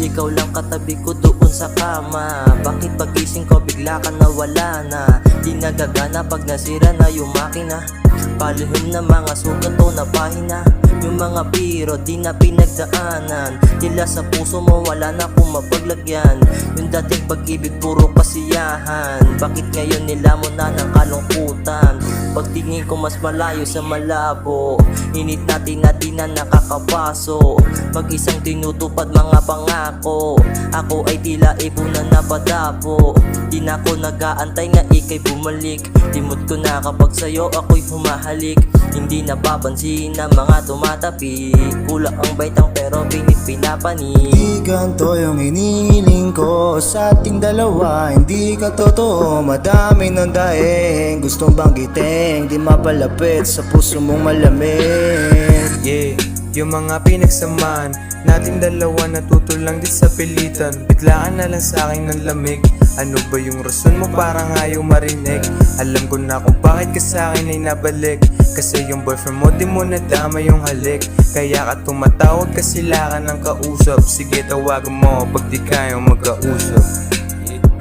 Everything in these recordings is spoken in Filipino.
Ikaw lang katabi ko doon sa kama. Bakit pagising ko bigla ka nawala na? Di nagagana pag nasira na yung makina. Palihim na mga sugat o na pahina. Yung mga biro di na pinagdaanan. Tila sa puso mo wala na kung mapaglagyan. Yung dating pag-ibig puro kasiyahan. Bakit ngayon nila mo na ng kalungkutan? Pagtingin ko mas malayo sa malabo. Init natin na nakakapaso. Mag-isang tinutupad mga pangako. Ako ay tila ibon na napadapo. Di na ako nag-aantay na ikay bumalik. Timot ko na kapag sa'yo ako'y humahalik. Hindi napapansin na mga tumatapi. Kulang ang baitang pero pinapanik. Di ganto yung hinihiling ko sa ating dalawa. Hindi ka totoo, madami ng daing gustong banggitin, di mapalapit sa puso mong malamig. Yeah, yung mga pinagsamaan nating dalawa natuto lang din sa pilitan. Bigla ka na lang sa akin ng lamig. Ano ba yung rason mo parang ayaw marinig? Alam ko na kung bakit ka sa akin ay nabalik. Kasi yung boyfriend mo di mo nadama yung halik. Kaya ka tumatawag kasi sila ka ng kausap. Sige tawagan mo pag di kayong magkausap.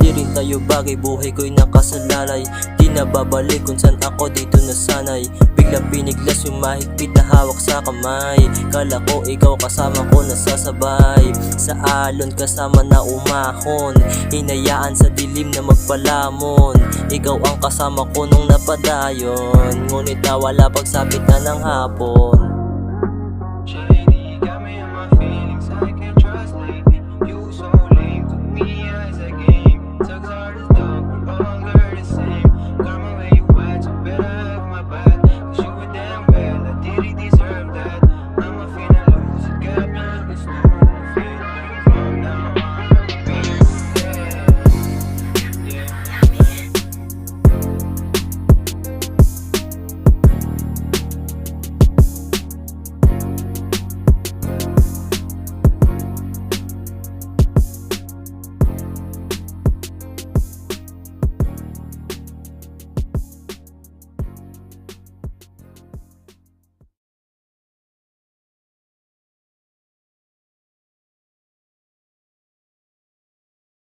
Di rin tayo bagay, buhay ko'y nakasalalay. Di na babalik kung saan ako dito nasanay. Biglang piniglas yung mahigpit na hawak sa kamay. Kala ko ikaw kasama ko nasasabay. Sa alon kasama na umahon. Hinayaan sa dilim na magpalamon. Ikaw ang kasama ko nung napadayon. Ngunit nawala pagsapit na ng hapon.